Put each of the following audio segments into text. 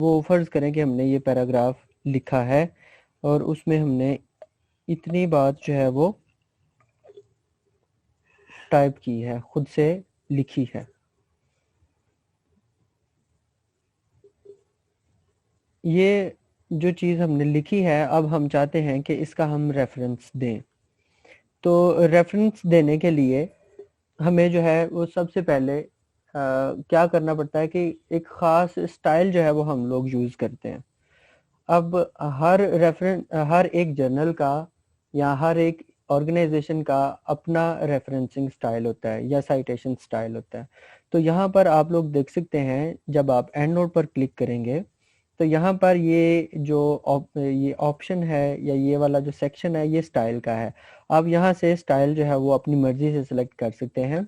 वो फर्ज करें कि हमने ये पैराग्राफ लिखा है और उसमें हमने इतनी बात जो है वो टाइप की है, खुद से लिखी है। ये जो चीज़ हमने लिखी है, अब हम चाहते हैं कि इसका हम रेफरेंस दें। तो रेफरेंस देने के लिए हमें जो है वो सबसे पहले क्या करना पड़ता है कि एक ख़ास स्टाइल जो है वो हम लोग यूज़ करते हैं। अब हर एक जर्नल का या हर एक ऑर्गेनाइजेशन का अपना रेफरेंसिंग स्टाइल होता है या साइटेशन स्टाइल होता है। तो यहाँ पर आप लोग देख सकते हैं, जब आप एंड नोट पर क्लिक करेंगे तो यहाँ पर ये ऑप्शन है या ये वाला जो सेक्शन है ये स्टाइल का है। आप यहाँ से स्टाइल जो है वो अपनी मर्जी से सिलेक्ट कर सकते हैं।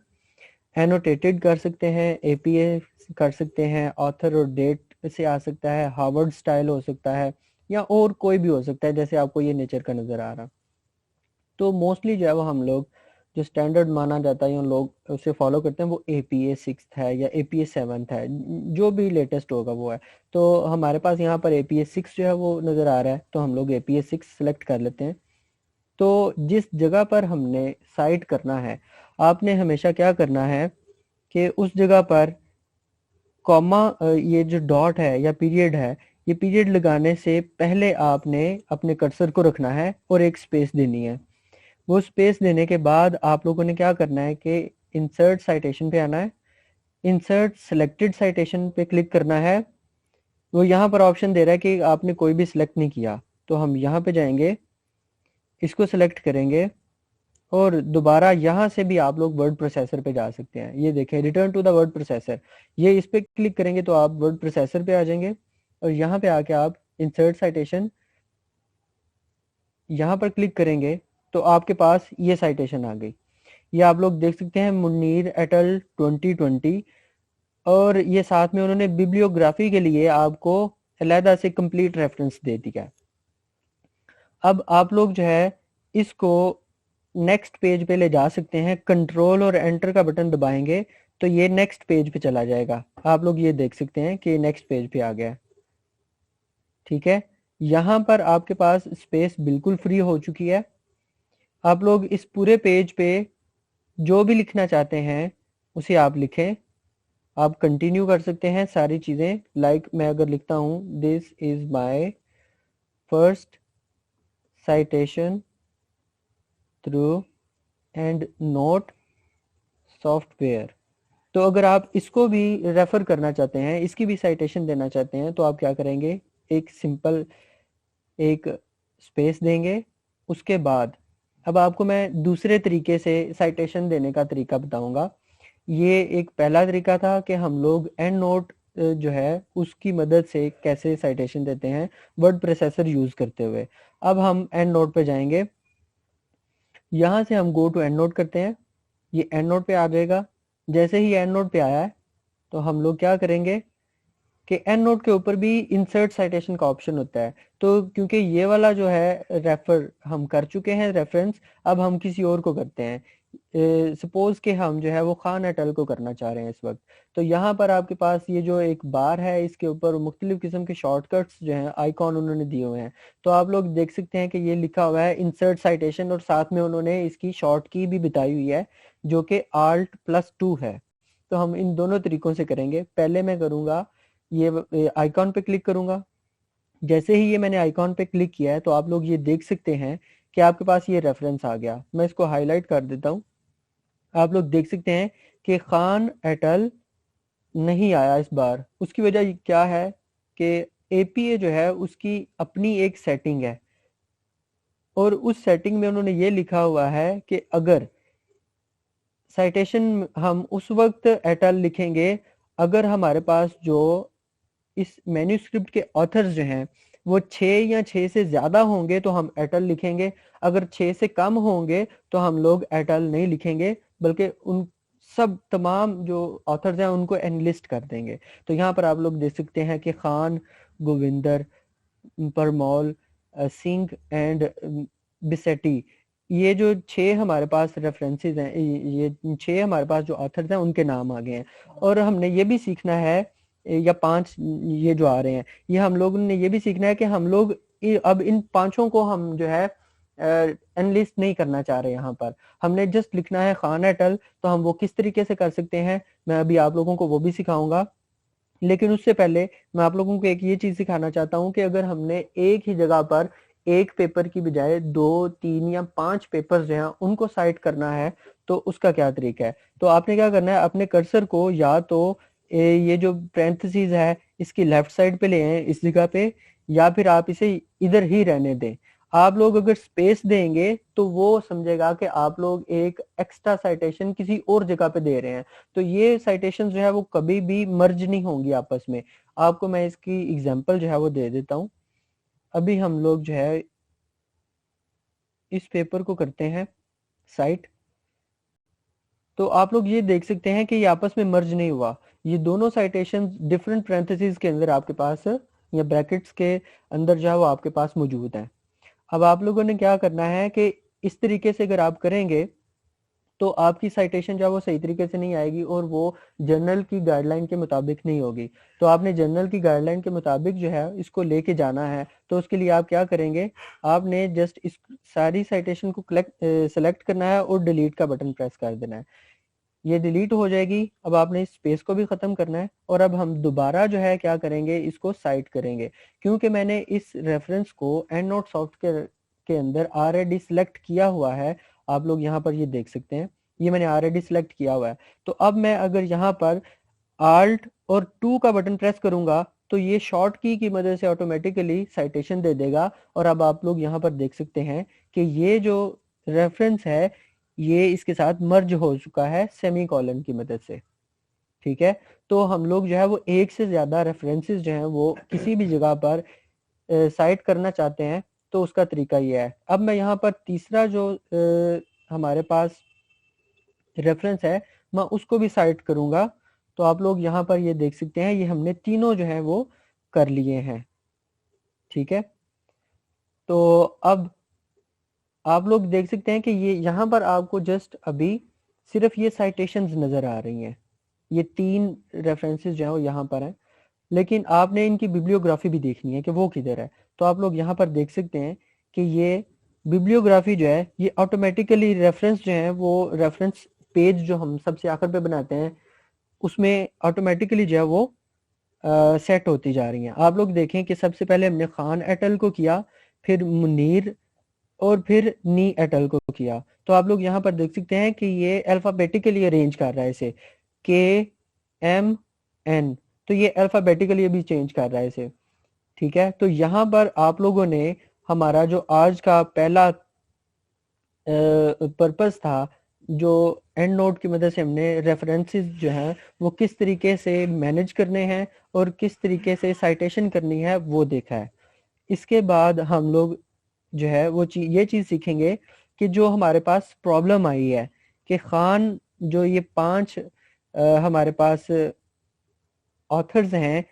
एनोटेटेड कर सकते हैं, एपीए कर सकते हैं, ऑथर और डेट से आ सकता है, हार्वर्ड स्टाइल हो सकता है या और कोई भी हो सकता है, जैसे आपको ये नेचर का नज़र आ रहा। तो मोस्टली जो है वो हम लोग जो स्टैंडर्ड माना जाता है या लोग उसे फॉलो करते हैं वो एपीए 6 है या एपीए 7 है, जो भी लेटेस्ट होगा वो है। तो हमारे पास यहाँ पर एपीए 6 जो है वो नज़र आ रहा है, तो हम लोग एपीए 6 सेलेक्ट कर लेते हैं। तो जिस जगह पर हमने साइट करना है, आपने हमेशा क्या करना है कि उस जगह पर कॉमा ये जो डॉट है या पीरियड है, ये पीरियड लगाने से पहले आपने अपने कर्सर को रखना है और एक स्पेस देनी है। वो स्पेस देने के बाद आप लोगों ने क्या करना है कि इंसर्ट साइटेशन पे आना है, इंसर्ट सिलेक्टेड साइटेशन पे क्लिक करना है। वो यहाँ पर ऑप्शन दे रहा है कि आपने कोई भी सिलेक्ट नहीं किया, तो हम यहाँ पे जाएंगे, इसको सिलेक्ट करेंगे और दोबारा यहाँ से भी आप लोग वर्ड प्रोसेसर पे जा सकते हैं। ये देखें, return to the word processor, ये इस पे क्लिक करेंगे तो आप वर्ड प्रोसेसर पे आ जाएंगे और यहाँ पे आके आप इंसर्ट साइटेशन यहाँ पर क्लिक करेंगे तो आपके पास ये साइटेशन आ गई। ये आप लोग देख सकते हैं, मुनीर एटल 2020, और ये साथ में उन्होंने बिब्लियोग्राफी के लिए आपको अलहदा से कंप्लीट रेफरेंस दे दिया। अब आप लोग जो है इसको नेक्स्ट पेज पे ले जा सकते हैं, कंट्रोल और एंटर का बटन दबाएंगे तो ये नेक्स्ट पेज पे चला जाएगा। आप लोग ये देख सकते हैं कि नेक्स्ट पेज पे आ गया। ठीक है, यहाँ पर आपके पास स्पेस बिल्कुल फ्री हो चुकी है। आप लोग इस पूरे पेज पे जो भी लिखना चाहते हैं उसे आप लिखें। आप कंटिन्यू कर सकते हैं सारी चीज़ें। लाइक मैं अगर लिखता हूँ, this is my first citation through and note software, तो अगर आप इसको भी रेफर करना चाहते हैं, इसकी भी साइटेशन देना चाहते हैं, तो आप क्या करेंगे, एक सिंपल एक स्पेस देंगे। उसके बाद अब आपको मैं दूसरे तरीके से साइटेशन देने का तरीका बताऊंगा। ये एक पहला तरीका था कि हम लोग एंड नोट जो है उसकी मदद से कैसे साइटेशन देते हैं वर्ड प्रोसेसर यूज करते हुए। अब हम एंड नोट पे जाएंगे, यहाँ से हम गो टू एंड नोट करते हैं, ये एंड नोट पे आ जाएगा। जैसे ही एंड नोट पे आया है तो हम लोग क्या करेंगे कि एंड नोट के ऊपर भी इंसर्ट साइटेशन का ऑप्शन होता है। तो क्योंकि ये वाला जो है रेफर हम कर चुके हैं रेफरेंस, अब हम किसी और को करते हैं। सपोज कि हम जो है वो खान एटल को करना चाह रहे हैं इस वक्त, तो यहाँ पर आपके पास ये जो एक बार है इसके ऊपर मुख्तलिफ किस्म के शॉर्टकट्स जो हैं आइकॉन उन्होंने दिए हुए हैं। तो आप लोग देख सकते हैं कि ये लिखा हुआ है इंसर्ट साइटेशन और साथ में उन्होंने इसकी शॉर्ट की भी बताई हुई है जो कि Alt+2 है। तो हम इन दोनों तरीकों से करेंगे। पहले मैं करूँगा, ये आइकॉन पे क्लिक करूंगा। जैसे ही ये मैंने आइकॉन पे क्लिक किया है तो आप लोग ये देख सकते हैं कि आपके पास ये रेफरेंस आ गया। मैं इसको हाईलाइट कर देता हूँ। आप लोग देख सकते हैं कि खान एटल नहीं आया इस बार। उसकी वजह क्या है कि एपीए जो है उसकी अपनी एक सेटिंग है और उस सेटिंग में उन्होंने ये लिखा हुआ है कि अगर साइटेशन हम उस वक्त एटल लिखेंगे अगर हमारे पास जो इस मैन्यूस्क्रिप्ट के ऑथर्स जो हैं वो 6 या 6 से ज़्यादा होंगे तो हम एटल लिखेंगे, अगर 6 से कम होंगे तो हम लोग एटल नहीं लिखेंगे, बल्कि उन सब तमाम जो ऑथर्स हैं उनको एनलिस्ट कर देंगे। तो यहाँ पर आप लोग देख सकते हैं कि खान, गोविंदर, परमौल, सिंह एंड बिसेटी, ये जो 6 हमारे पास रेफरेंसेस हैं, ये 6 हमारे पास जो ऑथर्स हैं उनके नाम आ गए हैं। और हमने ये भी सीखना है या 5 ये जो आ रहे हैं, ये हम लोगों ने ये भी सीखना है कि हम लोग अब इन पांचों को हम जो है एनलिस्ट नहीं करना चाह रहे यहाँ पर। हमने जस्ट लिखना है खान एट अल। तो हम वो किस तरीके से कर सकते हैं, मैं अभी आप लोगों को वो भी सिखाऊंगा। लेकिन उससे पहले मैं आप लोगों को एक ये चीज सिखाना चाहता हूँ कि अगर हमने एक ही जगह पर एक पेपर की बजाय 2, 3 या 5 पेपर्स जो हैं उनको साइट करना है, तो उसका क्या तरीका है। तो आपने क्या करना है, अपने कर्सर को या तो ये जो पैरेंथेसिस है इसकी लेफ्ट साइड पे ले आए इस जगह पे, या फिर आप इसे इधर ही रहने दें। आप लोग अगर स्पेस देंगे तो वो समझेगा कि आप लोग एक एक्स्ट्रा साइटेशन किसी और जगह पे दे रहे हैं। तो ये साइटेशन जो है वो कभी भी मर्ज नहीं होंगी आपस में। आपको मैं इसकी एग्जांपल जो है वो दे देता हूँ। अभी हम लोग जो है इस पेपर को करते हैं साइट। तो आप लोग ये देख सकते हैं कि ये आपस में मर्ज नहीं हुआ। ये दोनों साइटेशन डिफरेंट पैरेंथेसिस के अंदर आपके पास या ब्रैकेट्स के अंदर जो है वो आपके पास मौजूद है। अब आप लोगों ने क्या करना है कि इस तरीके से अगर आप करेंगे तो आपकी साइटेशन जो है वो सही तरीके से नहीं आएगी और वो जर्नल की गाइडलाइन के मुताबिक नहीं होगी। तो आपने जर्नल की गाइडलाइन के मुताबिक जो है इसको लेके जाना है। तो उसके लिए आप क्या करेंगे, आपने जस्ट इस सारी साइटेशन को सेलेक्ट करना है और डिलीट का बटन प्रेस कर देना है। ये डिलीट हो जाएगी। अब आपने इस स्पेस को भी खत्म करना है और अब हम दोबारा जो है क्या करेंगे, इसको साइट करेंगे। क्योंकि मैंने इस रेफरेंस को एंड नोट सॉफ्ट के अंदर ऑलरेडी सिलेक्ट किया हुआ है। आप लोग यहाँ पर ये देख सकते हैं, ये मैंने ऑलरेडी सिलेक्ट किया हुआ है। तो अब मैं अगर यहाँ पर Alt और 2 का बटन प्रेस करूंगा तो ये शॉर्ट की मदद से ऑटोमेटिकली साइटेशन दे देगा। और अब आप लोग यहाँ पर देख सकते हैं कि ये जो रेफरेंस है ये इसके साथ मर्ज हो चुका है सेमी कॉलन की मदद से। ठीक है, तो हम लोग जो है वो एक से ज्यादा रेफरेंसेस जो हैं वो किसी भी जगह पर साइट करना चाहते हैं तो उसका तरीका ये है। अब मैं यहाँ पर तीसरा जो हमारे पास रेफरेंस है मैं उसको भी साइट करूंगा। तो आप लोग यहाँ पर ये देख सकते हैं, ये हमने तीनों जो है वो कर लिए हैं। ठीक है, तो अब आप लोग देख सकते हैं कि ये यहाँ पर आपको जस्ट अभी सिर्फ ये साइटेशंस नजर आ रही हैं। ये 3 रेफरेंसेस जो है वो यहाँ पर हैं, लेकिन आपने इनकी बिब्लियोग्राफी भी देखनी है कि वो किधर है। तो आप लोग यहाँ पर देख सकते हैं कि ये बिब्लियोग्राफी जो है ये ऑटोमेटिकली रेफरेंस जो है वो रेफरेंस पेज जो हम सबसे आखिर पे बनाते हैं उसमें ऑटोमेटिकली जो है वो सेट होती जा रही हैं। आप लोग देखें कि सबसे पहले हमने खान एटल को किया, फिर मुनीर और फिर नी एटल को किया। तो आप लोग यहाँ पर देख सकते हैं कि ये अल्फाबेटिकली अरेंज कर रहा है इसे, KMN। तो ये अल्फाबेटिकली अभी चेंज कर रहा है इसे। ठीक है, तो यहाँ पर आप लोगों ने हमारा जो आज का पहला पर्पस था, जो एंड नोट की मदद से हमने रेफरेंसेस जो हैं वो किस तरीके से मैनेज करने हैं और किस तरीके से साइटेशन करनी है वो देखा है। इसके बाद हम लोग जो है वो ये चीज़ सीखेंगे कि जो हमारे पास प्रॉब्लम आई है कि खान जो ये 5 हमारे पास ऑथर्स हैं,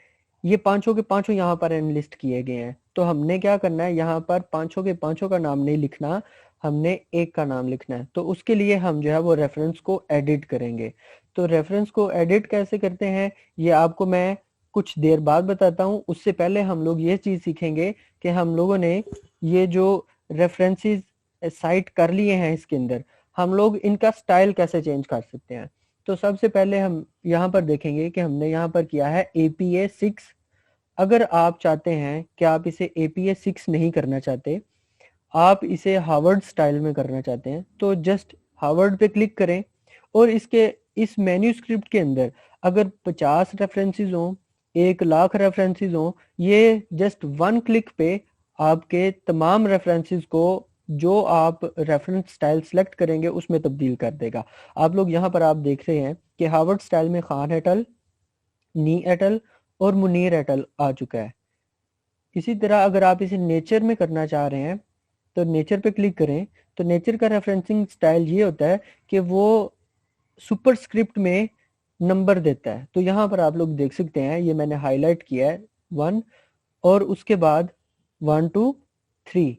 ये पांचों के पांचों यहाँ पर एनलिस्ट किए गए हैं। तो हमने क्या करना है, यहाँ पर पांचों के पांचों का नाम नहीं लिखना, हमने एक का नाम लिखना है। तो उसके लिए हम जो है वो रेफरेंस को एडिट करेंगे। तो रेफरेंस को एडिट कैसे करते हैं ये आपको मैं कुछ देर बाद बताता हूँ। उससे पहले हम लोग ये चीज़ सीखेंगे कि हम लोगों ने ये जो रेफरेंसेस साइट कर लिए हैं इसके अंदर हम लोग इनका स्टाइल कैसे चेंज कर सकते हैं। तो सबसे पहले हम यहाँ पर देखेंगे कि हमने यहाँ पर किया है APA 6। अगर आप चाहते हैं कि आप इसे APA 6 नहीं करना चाहते, आप इसे हार्वर्ड स्टाइल में करना चाहते हैं, तो जस्ट हार्वर्ड पे क्लिक करें और इसके इस मेन्यूस्क्रिप्ट के अंदर अगर 50 रेफरेंसेस हों, 1,00,000 रेफरेंसेस हों, ये जस्ट 1 क्लिक पे आपके तमाम रेफरेंसेस को जो आप रेफरेंस स्टाइल सेलेक्ट करेंगे उसमें तब्दील कर देगा। आप लोग यहाँ पर आप देख रहे हैं कि हार्वर्ड स्टाइल में खान एटल, नी एटल और मुनीर एटल आ चुका है। इसी तरह अगर आप इसे नेचर में करना चाह रहे हैं तो नेचर पे क्लिक करें। तो नेचर का रेफरेंसिंग स्टाइल ये होता है कि वो सुपरस्क्रिप्ट में नंबर देता है। तो यहाँ पर आप लोग देख सकते हैं, ये मैंने हाईलाइट किया है 1 और उसके बाद 1 2 3,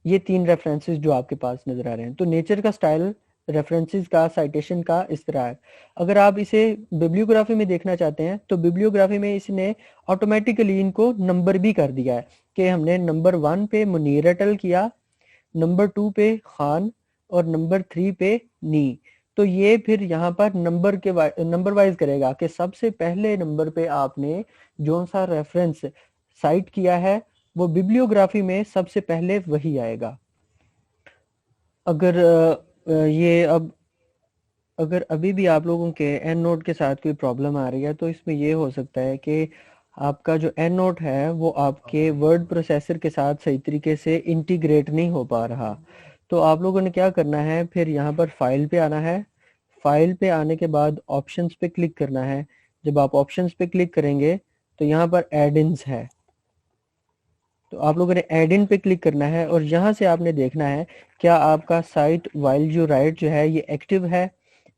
ये 3 रेफरेंसेस जो आपके पास नजर आ रहे हैं। तो नेचर का स्टाइल रेफरेंसेस का, साइटेशन का इस तरह है। अगर आप इसे बिब्लियोग्राफी में देखना चाहते हैं तो बिब्लियोग्राफी में इसने ऑटोमेटिकली इनको नंबर भी कर दिया है कि हमने नंबर 1 पे मुनीर एटल किया, नंबर 2 पे खान और नंबर 3 पे नी। तो ये फिर यहाँ पर नंबर वाइज करेगा कि सबसे पहले नंबर पे आपने जो सा रेफरेंस साइट किया है वो बिब्लियोग्राफी में सबसे पहले वही आएगा। अगर ये अब अगर अभी भी आप लोगों के एंड नोट के साथ कोई प्रॉब्लम आ रही है तो इसमें ये हो सकता है कि आपका जो एंड नोट है वो आपके वर्ड प्रोसेसर के साथ सही तरीके से इंटीग्रेट नहीं हो पा रहा। तो आप लोगों ने क्या करना है, फिर यहाँ पर फाइल पे आना है। फाइल पे आने के बाद ऑप्शंस पे क्लिक करना है। जब आप ऑप्शंस पे क्लिक करेंगे तो यहाँ पर एड इन्स है, तो आप लोगों ने एड इन पे क्लिक करना है और यहाँ से आपने देखना है क्या आपका साइट वाइल यू राइट जो है ये एक्टिव है।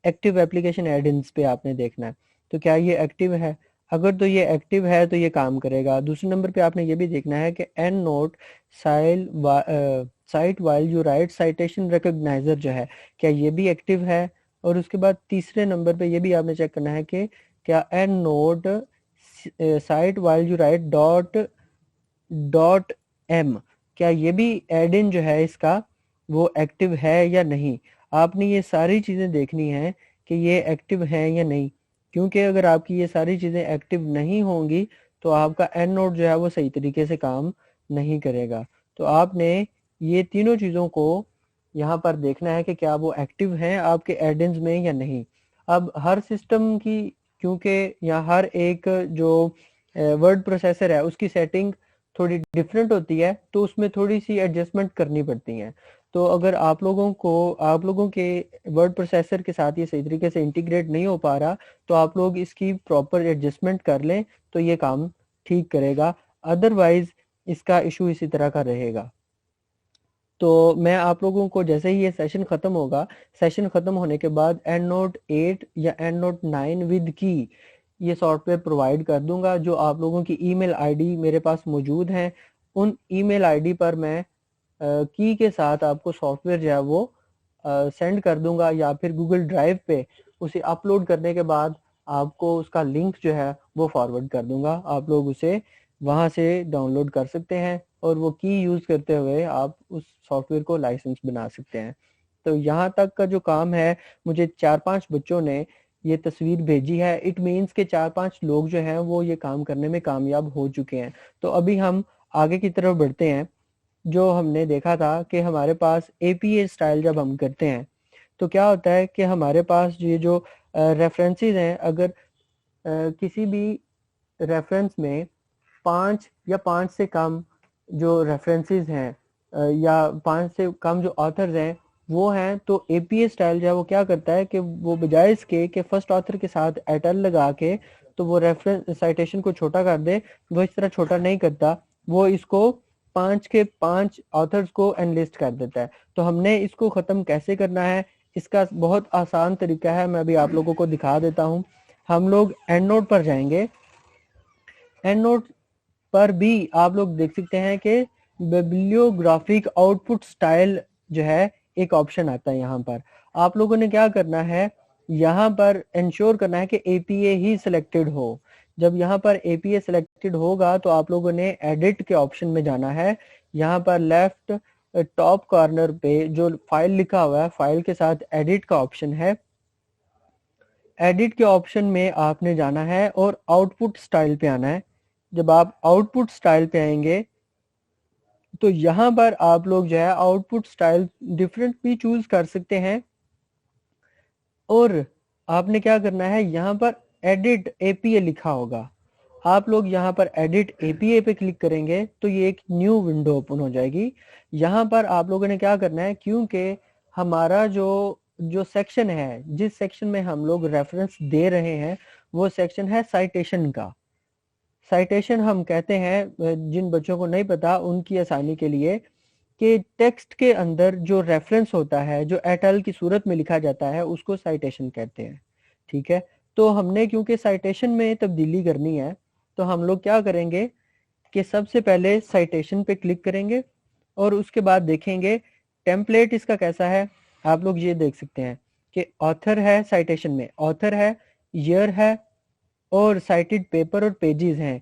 एक्टिव एप्लीकेशन एड इन्स पे आपने देखना है तो क्या ये एक्टिव है। अगर तो ये एक्टिव है तो ये काम करेगा। दूसरे नंबर पे आपने ये भी देखना है कि and note site while you right citation recogniser जो है क्या ये भी एक्टिव है। और उसके बाद तीसरे नंबर पे ये भी आपने चेक करना है कि क्या end note site while you write dot M क्या ये भी एड इन जो है इसका वो एक्टिव है या नहीं। आपने ये सारी चीज़ें देखनी है कि ये एक्टिव है या नहीं, क्योंकि अगर आपकी ये सारी चीज़ें एक्टिव नहीं होंगी तो आपका एंड नोट जो है वो सही तरीके से काम नहीं करेगा। तो आपने ये तीनों चीज़ों को यहाँ पर देखना है कि क्या वो एक्टिव हैं आपके एड इन्स में या नहीं। अब हर सिस्टम की, क्योंकि यहाँ हर एक जो वर्ड प्रोसेसर है उसकी सेटिंग थोड़ी डिफरेंट होती है तो उसमें थोड़ी सी एडजस्टमेंट करनी पड़ती हैं। तो अगर आप लोगों के वर्ड प्रोसेसर के साथ ये सही तरीके से इंटीग्रेट नहीं हो पा रहा तो आप लोग इसकी प्रॉपर एडजस्टमेंट कर लें तो ये काम ठीक करेगा। अदरवाइज इसका इशू इसी तरह का रहेगा। तो मैं आप लोगों को जैसे ही ये सेशन ख़त्म होगा, सेशन ख़त्म होने के बाद एंड नोट 8 या एंड नोट 9 विद की ये सॉफ्टवेयर प्रोवाइड कर दूंगा। जो आप लोगों की ईमेल आईडी मेरे पास मौजूद हैं उन ईमेल आईडी पर मैं की के साथ आपको सॉफ्टवेयर जो है वो सेंड कर दूंगा, या फिर गूगल ड्राइव पे उसे अपलोड करने के बाद आपको उसका लिंक जो है वो फॉरवर्ड कर दूंगा। आप लोग उसे वहाँ से डाउनलोड कर सकते हैं और वो की यूज़ करते हुए आप उस सॉफ्टवेयर को लाइसेंस बना सकते हैं। तो यहाँ तक का जो काम है, मुझे 4-5 बच्चों ने ये तस्वीर भेजी है। इट मीन्स के 4-5 लोग जो हैं वो ये काम करने में कामयाब हो चुके हैं। तो अभी हम आगे की तरफ बढ़ते हैं। जो हमने देखा था कि हमारे पास एपीए स्टाइल जब हम करते हैं तो क्या होता है कि हमारे पास ये जो रेफरेंसेस हैं, अगर किसी भी रेफरेंस में 5 या 5 से कम जो रेफरेंसेस हैं या 5 से कम जो ऑथर्स हैं वो हैं, तो एपीए स्टाइल जो है वो क्या करता है कि वो बजाय इसके कि फर्स्ट ऑथर के साथ एटल लगा के तो वो रेफरेंस साइटेशन को छोटा कर दे, वो इस तरह छोटा नहीं करता। वो इसको 5 के 5 ऑथर्स को एनलिस्ट कर देता है। तो हमने इसको ख़त्म कैसे करना है, इसका बहुत आसान तरीका है, मैं अभी आप लोगों को दिखा देता हूँ। हम लोग एंड नोट पर जाएंगे। एंड नोट पर भी आप लोग देख सकते हैं कि बिब्लियोग्राफिक आउटपुट स्टाइल जो है एक ऑप्शन आता है। यहाँ पर आप लोगों ने क्या करना है, यहाँ पर इंश्योर करना है कि एपीए ही सिलेक्टेड हो। जब यहाँ पर एपीए सिलेक्टेड होगा तो आप लोगों ने एडिट के ऑप्शन में जाना है। यहाँ पर लेफ्ट टॉप कॉर्नर पे जो फाइल लिखा हुआ है, फाइल के साथ एडिट का ऑप्शन है। एडिट के ऑप्शन में आपने जाना है और आउटपुट स्टाइल पे आना है। जब आप आउटपुट स्टाइल पे आएंगे तो यहाँ पर आप लोग जो है आउटपुट स्टाइल डिफरेंट भी चूज कर सकते हैं। और आपने क्या करना है, यहाँ पर एडिट एपीए लिखा होगा, आप लोग यहाँ पर एडिट एपीए पे क्लिक करेंगे तो ये एक न्यू विंडो ओपन हो जाएगी। यहाँ पर आप लोगों ने क्या करना है, क्योंकि हमारा जो जो सेक्शन है, जिस सेक्शन में हम लोग रेफरेंस दे रहे हैं वो सेक्शन है साइटेशन का। साइटेशन हम कहते हैं, जिन बच्चों को नहीं पता उनकी आसानी के लिए, कि टेक्स्ट के अंदर जो रेफरेंस होता है जो एटल की सूरत में लिखा जाता है उसको साइटेशन कहते हैं। ठीक है, तो हमने क्योंकि साइटेशन में तब्दीली करनी है तो हम लोग क्या करेंगे कि सबसे पहले साइटेशन पे क्लिक करेंगे और उसके बाद देखेंगे टेम्पलेट इसका कैसा है। आप लोग ये देख सकते हैं कि ऑथर है, साइटेशन में ऑथर है, ईयर है और साइटेड पेपर और पेजेस हैं।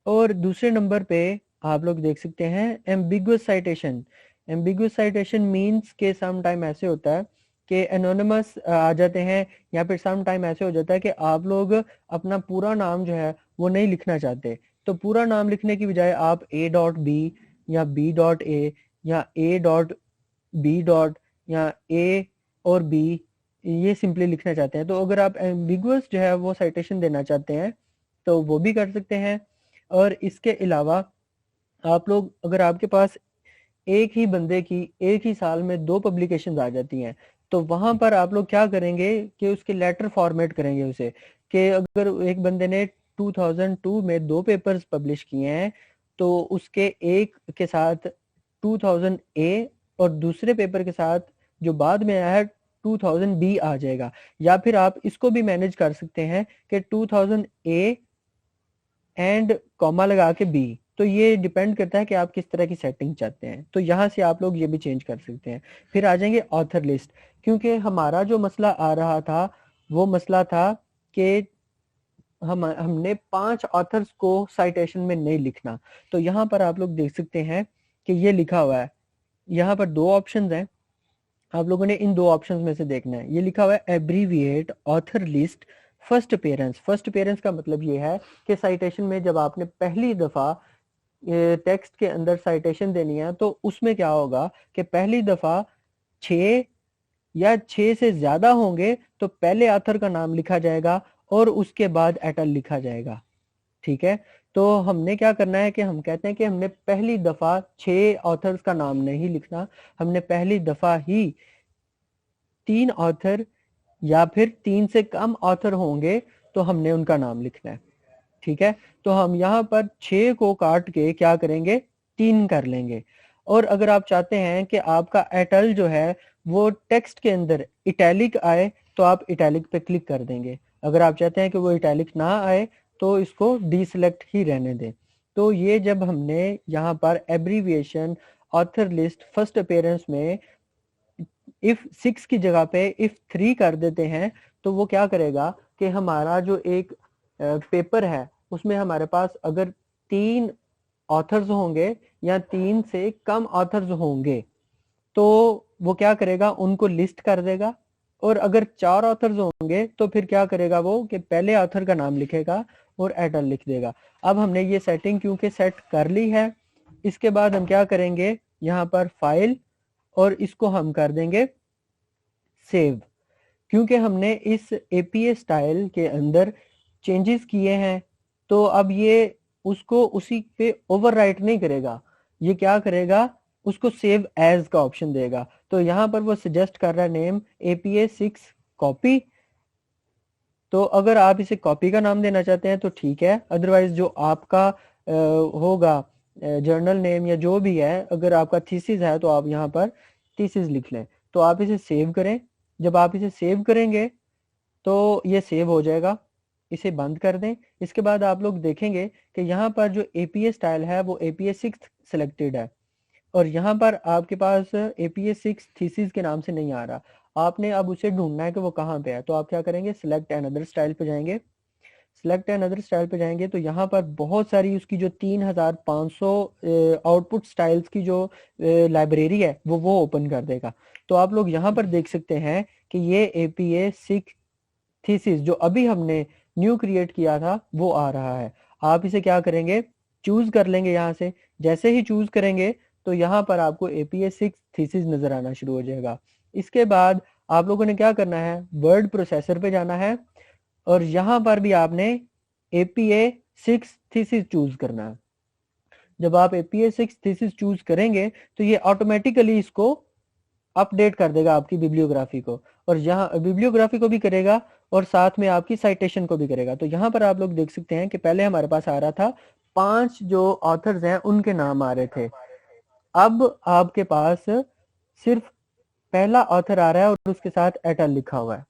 और दूसरे नंबर पे आप लोग देख सकते हैं ambiguous citation. Ambiguous citation means के सम टाइम ऐसे होता है कि एनोनिमस आ जाते हैं, या फिर सम टाइम ऐसे हो जाता है कि आप लोग अपना पूरा नाम जो है वो नहीं लिखना चाहते, तो पूरा नाम लिखने की बजाय आप A.B या B.A या A.B. या A और B ये सिंपली लिखना चाहते हैं। तो अगर आप एम्बिगुअस जो है वो साइटेशन देना चाहते हैं तो वो भी कर सकते हैं। और इसके अलावा आप लोग, अगर आपके पास एक ही बंदे की एक ही साल में 2 पब्लिकेशंस आ जाती हैं, तो वहां पर आप लोग क्या करेंगे कि उसके लेटर फॉर्मेट करेंगे उसे, कि अगर एक बंदे ने 2002 में 2 पेपर्स पब्लिश किए हैं तो उसके एक के साथ 2000 ए और दूसरे पेपर के साथ जो बाद में आया है 2000 बी आ जाएगा। या फिर आप इसको भी मैनेज कर सकते हैं कि 2000 ए एंड कॉमा लगा के बी। तो ये डिपेंड करता है कि आप किस तरह की सेटिंग चाहते हैं, तो यहाँ से आप लोग ये भी चेंज कर सकते हैं। फिर आ जाएंगे ऑथर लिस्ट, क्योंकि हमारा जो मसला आ रहा था वो मसला था कि हमने 5 ऑथर्स को साइटेशन में नहीं लिखना। तो यहाँ पर आप लोग देख सकते हैं कि ये लिखा हुआ है, यहाँ पर 2 ऑप्शंस हैं, आप लोगों ने इन 2 ऑप्शंस में से देखना है। ये लिखा हुआ है abbreviate author list first appearance. First appearance का मतलब ये है कि साइटेशन में जब आपने पहली दफा टेक्स्ट के अंदर साइटेशन देनी है तो उसमें क्या होगा कि पहली दफा 6 या 6 से ज्यादा होंगे तो पहले ऑथर का नाम लिखा जाएगा और उसके बाद एटल लिखा जाएगा। ठीक है, तो हमने क्या करना है कि हम कहते हैं कि हमने पहली दफा 6 ऑथर्स का नाम नहीं लिखना, हमने पहली दफा ही 3 ऑथर या फिर 3 से कम ऑथर होंगे तो हमने उनका नाम लिखना है। ठीक है, तो हम यहाँ पर 6 को काट के क्या करेंगे, 3 कर लेंगे। और अगर आप चाहते हैं कि आपका एटल जो है वो टेक्स्ट के अंदर इटैलिक आए तो आप इटैलिक पे क्लिक कर देंगे। अगर आप चाहते हैं कि वो इटैलिक ना आए तो इसको डीसेलेक्ट ही रहने दें। तो ये जब हमने यहाँ पर abbreviation author list first appearance में इफ 6 की जगह पे इफ 3 कर देते हैं तो वो क्या करेगा कि हमारा जो एक पेपर है उसमें हमारे पास अगर 3 ऑथर्स होंगे या 3 से कम ऑथर्स होंगे तो वो क्या करेगा, उनको लिस्ट कर देगा। और अगर 4 ऑथर्स होंगे तो फिर क्या करेगा वो कि पहले ऑथर का नाम लिखेगा और एटल लिख देगा। अब हमने ये सेटिंग क्योंकि सेट कर ली है, इसके बाद हम क्या करेंगे, यहाँ पर फाइल और इसको हम कर देंगे सेव, क्योंकि हमने इस एपीए स्टाइल के अंदर चेंजेस किए हैं। तो अब ये उसको उसी पे ओवरराइट नहीं करेगा, ये क्या करेगा, उसको सेव एज का ऑप्शन देगा। तो यहाँ पर वो सजेस्ट कर रहा है नेम APA6 कॉपी। तो अगर आप इसे कॉपी का नाम देना चाहते हैं तो ठीक है, अदरवाइज जो आपका होगा जर्नल नेम या जो भी है, अगर आपका थीसिस है तो आप यहाँ पर थीसिस लिख लें। तो आप इसे सेव करें, जब आप इसे सेव करेंगे तो ये सेव हो जाएगा, इसे बंद कर दें। इसके बाद आप लोग देखेंगे कि यहाँ पर जो APA स्टाइल है वो APA6 सिलेक्टेड है और यहाँ पर आपके पास APA6 थीसिस के नाम से नहीं आ रहा। आपने अब उसे ढूंढना है कि वो कहाँ पे है, तो आप क्या करेंगे, सिलेक्ट अनदर स्टाइल पे जाएंगे। सिलेक्ट अनदर स्टाइल पे जाएंगे तो यहाँ पर बहुत सारी उसकी जो 3500 आउटपुट स्टाइल्स की जो लाइब्रेरी है वो ओपन कर देगा। तो आप लोग यहाँ पर देख सकते हैं कि ये APA6 थीसिस जो अभी हमने न्यू क्रिएट किया था वो आ रहा है। आप इसे क्या करेंगे, चूज कर लेंगे यहाँ से। जैसे ही चूज करेंगे तो यहाँ पर आपको APA6 थीसिस नजर आना शुरू हो जाएगा। इसके बाद आप लोगों ने क्या करना है, वर्ड प्रोसेसर पे जाना है और यहाँ पर भी आपने APA6 थीसिस चूज करना है। जब आप APA6 थीसिस चूज करेंगे तो ये ऑटोमेटिकली इसको अपडेट कर देगा आपकी बिब्लियोग्राफी को, और यहाँ बिब्लियोग्राफी को भी करेगा और साथ में आपकी साइटेशन को भी करेगा। तो यहाँ पर आप लोग देख सकते हैं कि पहले हमारे पास आ रहा था 5 जो ऑथर्स हैं उनके नाम आ रहे थे, अब आपके पास सिर्फ पहला ऑथर आ रहा है और उसके साथ एटल लिखा हुआ है।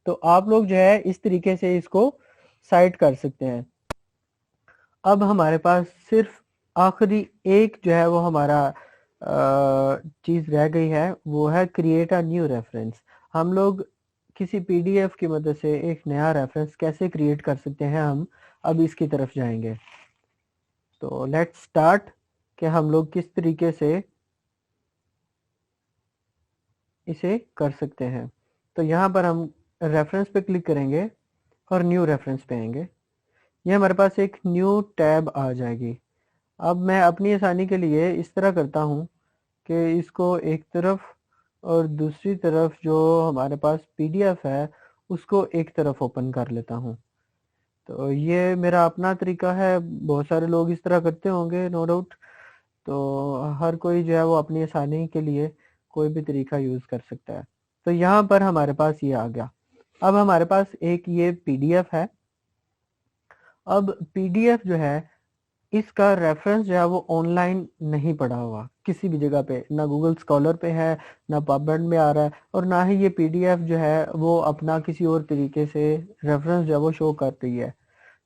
तो आप लोग जो है इस तरीके से इसको साइट कर सकते हैं। अब हमारे पास सिर्फ आखिरी एक जो है वो हमारा चीज़ रह गई है, वो है क्रिएट अ न्यू रेफरेंस। हम लोग किसी पीडीएफ की मदद से एक नया रेफरेंस कैसे क्रिएट कर सकते हैं, हम अब इसकी तरफ जाएंगे। तो लेट्स स्टार्ट कि हम लोग किस तरीके से इसे कर सकते हैं। तो यहाँ पर हम रेफरेंस पे क्लिक करेंगे और न्यू रेफरेंस पे आएंगे। ये हमारे पास एक न्यू टैब आ जाएगी। अब मैं अपनी आसानी के लिए इस तरह करता हूँ कि इसको एक तरफ और दूसरी तरफ जो हमारे पास पीडीएफ है उसको एक तरफ ओपन कर लेता हूँ। तो ये मेरा अपना तरीका है, बहुत सारे लोग इस तरह करते होंगे नो डाउट। तो हर कोई जो है वो अपनी आसानी के लिए कोई भी तरीका यूज़ कर सकता है। तो यहाँ पर हमारे पास ये आ गया। अब हमारे पास एक ये पीडीएफ है। अब पीडीएफ जो है इसका रेफरेंस जो है वो ऑनलाइन नहीं पड़ा हुआ किसी भी जगह पे, ना गूगल स्कॉलर पे है, ना पबमेड में आ रहा है, और ना ही ये पीडीएफ जो है वो अपना किसी और तरीके से रेफरेंस जो है वो शो कर रही है।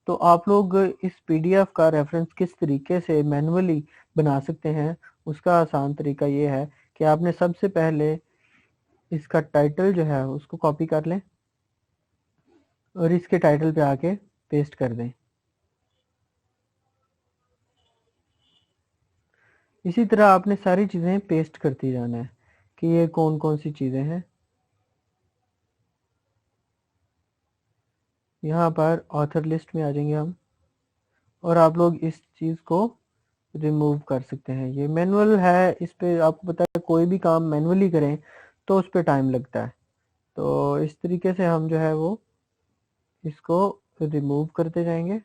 तो आप लोग इस पीडीएफ का रेफरेंस किस तरीके से मैन्युअली बना सकते हैं, उसका आसान तरीका ये है कि आपने सबसे पहले इसका टाइटल जो है उसको कॉपी कर लें और इसके टाइटल पे आके पेस्ट कर दें। इसी तरह आपने सारी चीज़ें पेस्ट करती जाना है कि ये कौन कौन सी चीज़ें हैं। यहाँ पर ऑथर लिस्ट में आ जाएंगे हम, और आप लोग इस चीज़ को रिमूव कर सकते हैं। ये मैनुअल है, इस पे आपको पता है कोई भी काम मैनुअली करें तो उस पर टाइम लगता है। तो इस तरीके से हम जो है वो इसको रिमूव करते जाएंगे।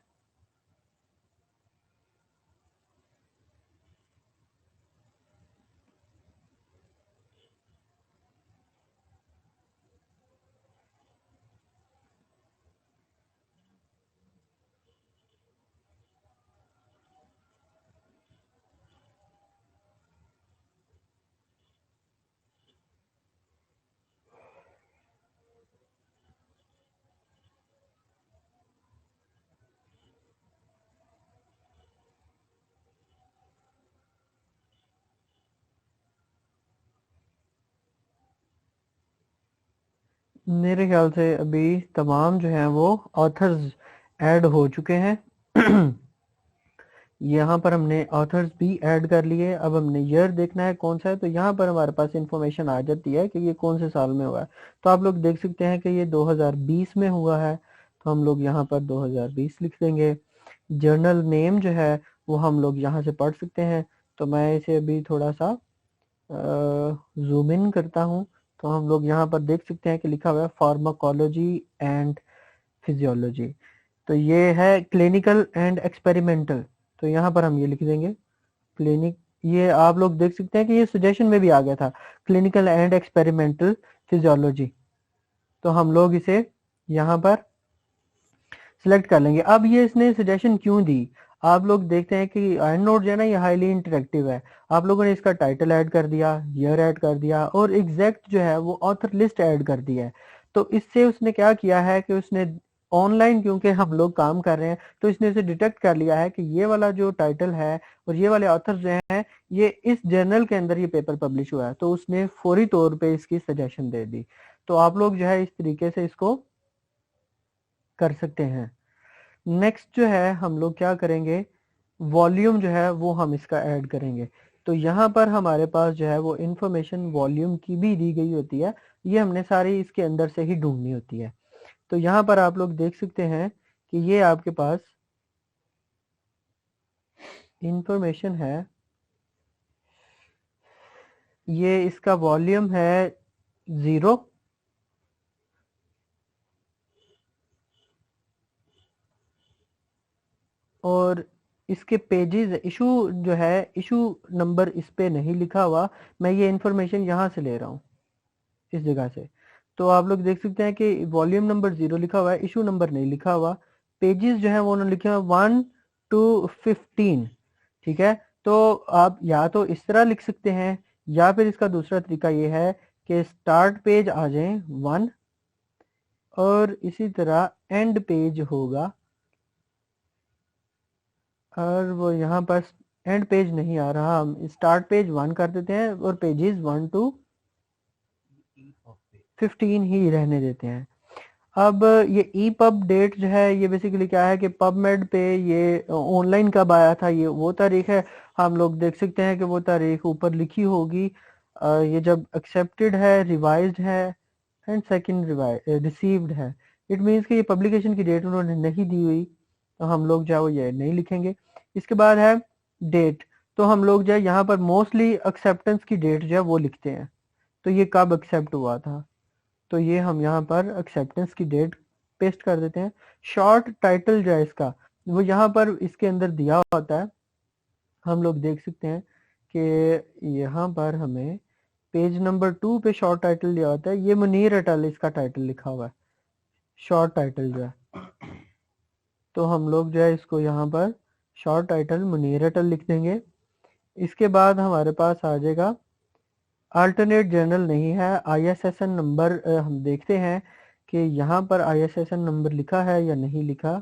मेरे ख्याल से अभी तमाम जो हैं वो ऑथर्स ऐड हो चुके हैं। यहाँ पर हमने ऑथर्स भी ऐड कर लिए। अब हमने ईयर देखना है कौन सा है, तो यहाँ पर हमारे पास इंफॉर्मेशन आ जाती है कि ये कौन से साल में हुआ है। तो आप लोग देख सकते हैं कि ये 2020 में हुआ है, तो हम लोग यहाँ पर 2020 लिख देंगे। जर्नल नेम जो है वो हम लोग यहाँ से पढ़ सकते हैं। तो मैं इसे अभी थोड़ा सा जूम इन करता हूँ, तो हम लोग यहाँ पर देख सकते हैं कि लिखा हुआ है फार्माकोलॉजी एंड फिजियोलॉजी। तो ये है क्लिनिकल एंड एक्सपेरिमेंटल, तो यहाँ पर हम ये लिख देंगे क्लिनिक। ये आप लोग देख सकते हैं कि ये सजेशन में भी आ गया था, क्लिनिकल एंड एक्सपेरिमेंटल फिजियोलॉजी। तो हम लोग इसे यहाँ पर सिलेक्ट कर लेंगे। अब ये इसने सजेशन क्यों दी, आप लोग देखते हैं कि एंड नोट जो है ना ये हाईली इंटरेक्टिव है। आप लोगों ने इसका टाइटल ऐड कर दिया, ईयर ऐड कर दिया, और एग्जैक्ट जो है वो ऑथर लिस्ट ऐड कर दी है। तो इससे उसने क्या किया है कि उसने ऑनलाइन, क्योंकि हम लोग काम कर रहे हैं, तो इसने इसे डिटेक्ट कर लिया है कि ये वाला जो टाइटल है और ये वाले ऑथर जो हैं ये इस जर्नल के अंदर ये पेपर पब्लिश हुआ है, तो उसने फौरी तौर पे इसकी सजेशन दे दी। तो आप लोग जो है इस तरीके से इसको कर सकते हैं। नेक्स्ट जो है हम लोग क्या करेंगे, वॉल्यूम जो है वो हम इसका ऐड करेंगे। तो यहाँ पर हमारे पास जो है वो इंफॉर्मेशन वॉल्यूम की भी दी गई होती है, ये हमने सारी इसके अंदर से ही ढूंढनी होती है। तो यहाँ पर आप लोग देख सकते हैं कि ये आपके पास इंफॉर्मेशन है, ये इसका वॉल्यूम है 0, और इसके पेजेस इशू जो है, इशू नंबर इस पे नहीं लिखा हुआ। मैं ये इंफॉर्मेशन यहाँ से ले रहा हूँ, इस जगह से। तो आप लोग देख सकते हैं कि वॉल्यूम नंबर 0 लिखा हुआ है, इशू नंबर नहीं लिखा हुआ। पेजेस जो है वो उन्होंने लिखे हुए 1 to 15। ठीक है, तो आप या तो इस तरह लिख सकते हैं, या फिर इसका दूसरा तरीका ये है कि स्टार्ट पेज आ जाए 1, और इसी तरह एंड पेज होगा, और वो यहाँ पर एंड पेज नहीं आ रहा, हम स्टार्ट पेज 1 कर देते हैं और पेजेस 1 to 15 ही रहने देते हैं। अब ये EPUB डेट जो है ये बेसिकली क्या है कि पबमेड पे ये ऑनलाइन कब आया था ये वो तारीख है। हम लोग देख सकते हैं कि वो तारीख ऊपर लिखी होगी। ये जब एक्सेप्टेड है, रिवाइज्ड है एंड सेकंड रिसीव्ड है। इट मीन्स कि ये पब्लिकेशन की डेट उन्होंने नहीं दी हुई, तो हम लोग जो है वो ये नहीं लिखेंगे। इसके बाद है डेट, तो हम लोग जो है यहाँ पर मोस्टली एक्सेप्टेंस की डेट जो है वो लिखते हैं, तो ये कब एक्सेप्ट हुआ था, तो ये हम यहाँ पर एक्सेप्टेंस की डेट पेस्ट कर देते हैं। शॉर्ट टाइटल जो है इसका वो यहाँ पर इसके अंदर दिया होता है, हम लोग देख सकते हैं कि यहाँ पर हमें पेज नंबर 2 पे शॉर्ट टाइटल दिया होता है। ये मुनीर अटल इसका टाइटल लिखा हुआ है, शॉर्ट टाइटल जो है, तो हम लोग जो है इसको यहाँ पर शॉर्ट टाइटल मुनीर अटल लिख देंगे। इसके बाद हमारे पास आ जाएगा अल्टरनेट जर्नल नहीं है, ISSN नंबर हम देखते हैं कि यहाँ पर ISSN नंबर लिखा है या नहीं लिखा,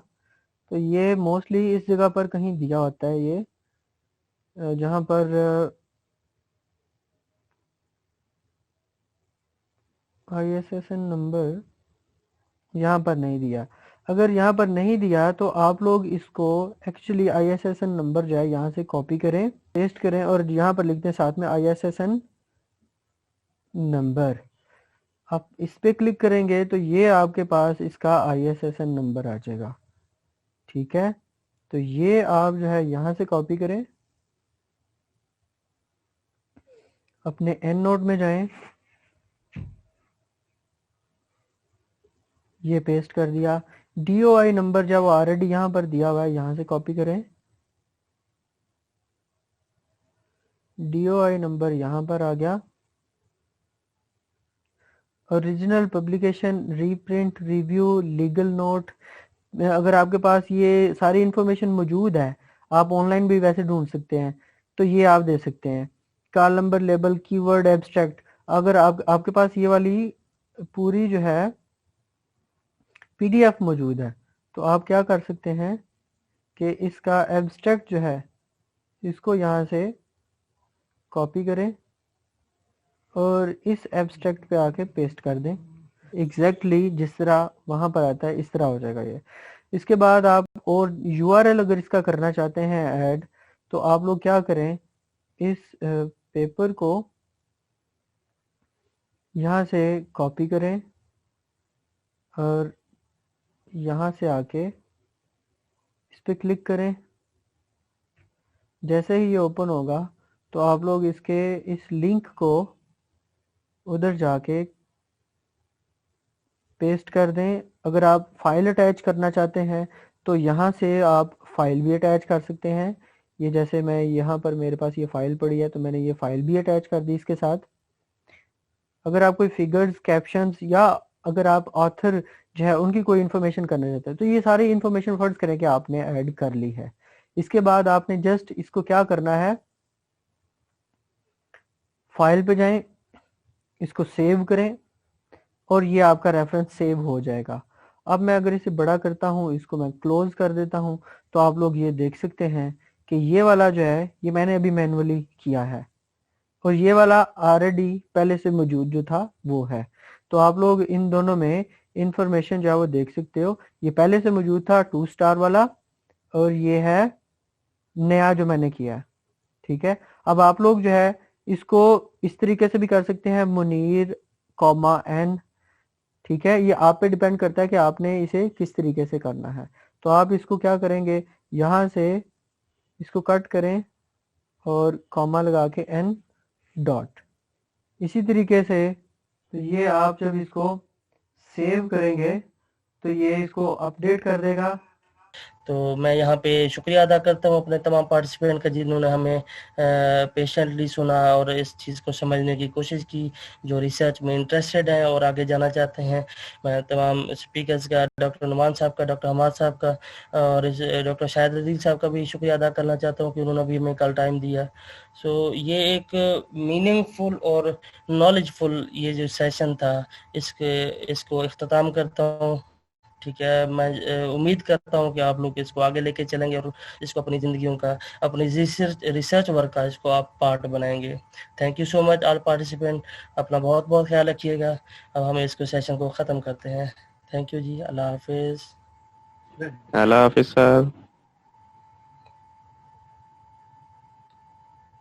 तो ये मोस्टली इस जगह पर कहीं दिया होता है, ये जहाँ पर ISSN नंबर यहाँ पर नहीं दिया। अगर यहाँ पर नहीं दिया तो आप लोग इसको एक्चुअली ISSN नंबर जो है यहाँ से कॉपी करें, पेस्ट करें और यहाँ पर लिखते हैं साथ में ISSN नंबर। आप इस पे क्लिक करेंगे तो ये आपके पास इसका ISSN नंबर आ जाएगा। ठीक है, तो ये आप जो है यहाँ से कॉपी करें, अपने एंड नोट में जाएं, ये पेस्ट कर दिया। DOI नंबर जब ऑलरेडी यहाँ पर दिया हुआ है, यहाँ से कॉपी करें, DOI नंबर यहाँ पर आ गया। Original publication, reprint, review, legal note, अगर आपके पास ये सारी इंफॉर्मेशन मौजूद है, आप ऑनलाइन भी वैसे ढूंढ सकते हैं, तो ये आप दे सकते हैं। Call number, label, keyword, abstract, अगर आपके पास ये वाली पूरी जो है PDF मौजूद है, तो आप क्या कर सकते हैं कि इसका एब्स्ट्रैक्ट जो है इसको यहाँ से कॉपी करें और इस एब्स्ट्रैक्ट पे आके पेस्ट कर दें। एग्जैक्टली जिस तरह वहाँ पर आता है इस तरह हो जाएगा ये। इसके बाद आप और URL अगर इसका करना चाहते हैं ऐड, तो आप लोग क्या करें, इस पेपर को यहाँ से कॉपी करें और यहाँ से आके इस पे क्लिक करें। जैसे ही ये ओपन होगा तो आप लोग इसके इस लिंक को उधर जाके पेस्ट कर दें। अगर आप फाइल अटैच करना चाहते हैं तो यहाँ से आप फाइल भी अटैच कर सकते हैं। ये जैसे मैं यहाँ पर मेरे पास ये फाइल पड़ी है, तो मैंने ये फाइल भी अटैच कर दी इसके साथ। अगर आप कोई फिगर्स, कैप्शंस या अगर आप ऑथर जो है उनकी कोई इन्फॉर्मेशन करना चाहते हैं, तो ये सारी इन्फॉर्मेशन फर्ज करें कि आपने ऐड कर ली है। इसके बाद आपने जस्ट इसको क्या करना है, फाइल पे जाएं, इसको सेव करें और ये आपका रेफरेंस सेव हो जाएगा। अब मैं अगर इसे बड़ा करता हूँ, इसको मैं क्लोज कर देता हूँ, तो आप लोग ये देख सकते हैं कि ये वाला जो है ये मैंने अभी मैनुअली किया है और ये वाला ऑलरेडी पहले से मौजूद जो था वो है। तो आप लोग इन दोनों में इंफॉर्मेशन जो है वो देख सकते हो। ये पहले से मौजूद था 2 स्टार वाला और ये है नया जो मैंने किया है। ठीक है, अब आप लोग जो है इसको इस तरीके से भी कर सकते हैं, मुनीर कॉमा एन। ठीक है, ये आप पे डिपेंड करता है कि आपने इसे किस तरीके से करना है। तो आप इसको क्या करेंगे, यहाँ से इसको कट करें और कॉमा लगा के एन डॉट, इसी तरीके से। तो ये आप जब इसको सेव करेंगे तो ये इसको अपडेट कर देगा। तो मैं यहाँ पे शुक्रिया अदा करता हूँ अपने तमाम पार्टिसिपेंट का, जिन्होंने हमें पेशेंटली सुना और इस चीज़ को समझने की कोशिश की, जो रिसर्च में इंटरेस्टेड हैं और आगे जाना चाहते हैं। मैं तमाम स्पीकर्स का, डॉक्टर नुमान साहब का, डॉक्टर हमाद साहब का और डॉक्टर शाहिद अदील साहब का भी शुक्रिया अदा करना चाहता हूँ कि उन्होंने भी हमें कल टाइम दिया। सो ये एक मीनिंगफुल और नॉलेजफुल ये जो सेशन था, इसको इख्तिताम करता हूँ। ठीक है, मैं उम्मीद करता हूँ कि आप लोग इसको आगे लेके चलेंगे और इसको अपनी ज़िंदगियों का, अपनी रिसर्च वर्क का इसको आप पार्ट बनाएंगे। Thank you so much all participant, अपना बहुत बहुत ख्याल रखिएगा। अब हम इसको सेशन को ख़त्म करते हैं। थैंक यू जी, अल्लाह हाफिज़। अल्लाह हाफिज सर।